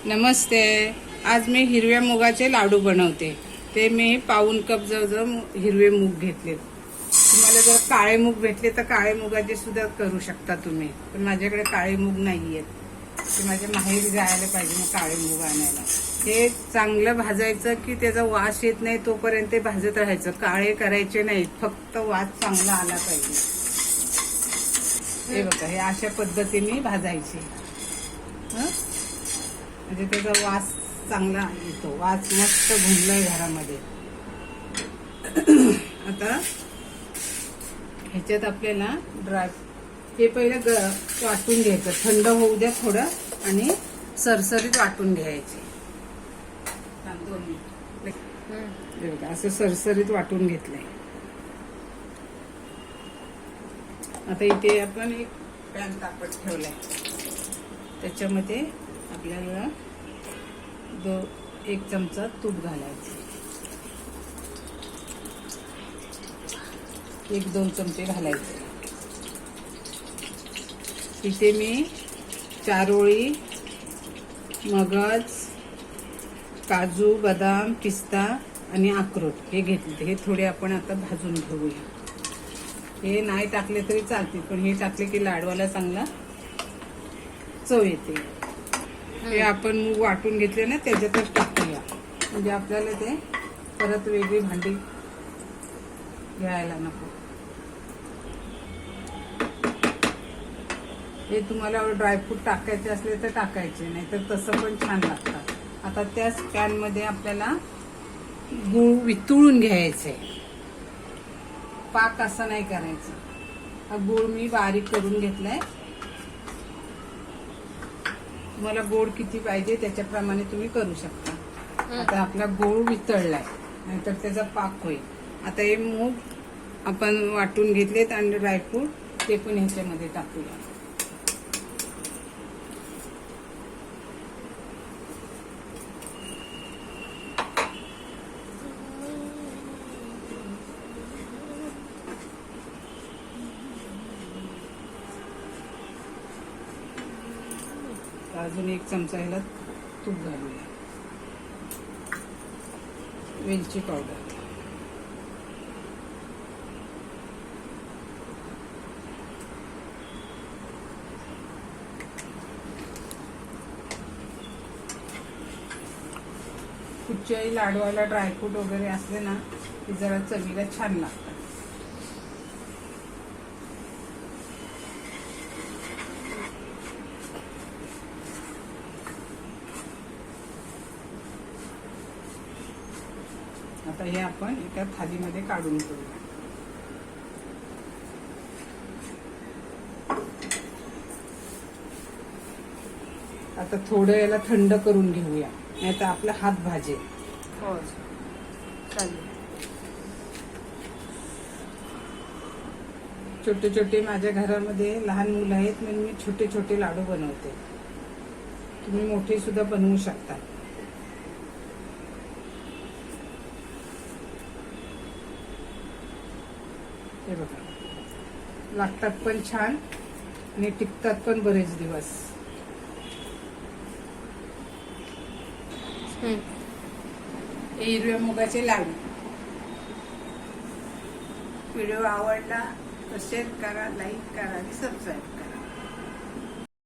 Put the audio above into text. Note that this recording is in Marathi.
नमस्ते. आज मी हिरव्या मुगाचे लाडू बनवते. ते मी पाऊण कप जवळजवळ हिरवे मूग घेतले. तुम्हाला जर काळे मूग भेटले तर काळे मुगाचे सुद्धा करू शकता तुम्ही, पण माझ्याकडे काळे मूग नाही आहेत. ते माझ्या माहेरी जायला पाहिजे मग काळे मूग आणायला. हे चांगलं भाजायचं की त्याचा वास येत नाही तोपर्यंत ते भाजत राहायचं. काळे करायचे नाहीत, फक्त वास चांगला आला पाहिजे. हे बघा, हे अशा पद्धतीने भाजायचे म्हणजे त्याचा वास चांगला येतो. वास मस्त घुमलाय घरामध्ये. आता ह्याच्यात आपल्याला हे पहिलं वाटून घ्यायचं. थंड होऊ द्या थोडं आणि सरसरीत वाटून घ्यायचे. 2 मिनिट. असं सरसरीत वाटून घेतलंय. आता इथे आपण एक पॅन तापत ठेवलाय. त्याच्यामध्ये आपल्याला 1 चमचा तूप घालायचं. 1-2 चमचे घालायचे. इथे मी चारोळी, मगज, काजू, बदाम, पिस्ता आणि अक्रोड हे घेतले. हे थोडे आपण आता भाजून घेऊया. हे नाही टाकले तरी चालते, पण हे टाकले की लाडवाला चांगला चव येते. हे आपण मूग वाटून घेतले ना त्याच्यातच टाकूया, म्हणजे आपल्याला ते परत वेगळी भांडी घ्यायला नको. हे तुम्हाला ड्रायफ्रूट टाकायचे असले तर टाकायचे, नाही तर तसं पण छान लागतात. आता त्याच पॅनमध्ये आपल्याला गूळ वितळून घ्यायचे. पाक असं नाही करायचं. हा गूळ मी बारीक करून घेतलाय. तुम्हाला गोड किती पाहिजे त्याच्याप्रमाणे तुम्ही करू शकता. आता आपला गूळ वितळलाय, नाहीतर त्याचा पाक होईल. आता हे मूग आपण वाटून घेतलेत आणि ड्रायफ्रूट ते पण ह्याच्यामध्ये टाकूया. अजून 1 चमचा ह्याला तूप घालूया. वेलची पावडर, कुठच्याही लाडवाला ड्रायफ्रूट वगैरे असले ना की जरा चवीला छान लागतात. आता हे आपण एका थालीमध्ये काढून घेऊया. आता थोडं याला थंड करून घेऊया, नाही तर आपला हात भाजेल. हो चालेल. छोटे छोटे माझ्या घरामध्ये लहान मुलं आहेत म्हणून मी छोटे छोटे लाडू बनवते. तुम्ही मोठे सुद्धा बनवू शकता. हे बघा, लागतात पण छान आणि टिकतात पण बरेच दिवस. हे हिरव्या मुगाचे लाडू. व्हिडिओ आवडला तर शेअर करा, लाईक करा आणि सबस्क्राईब.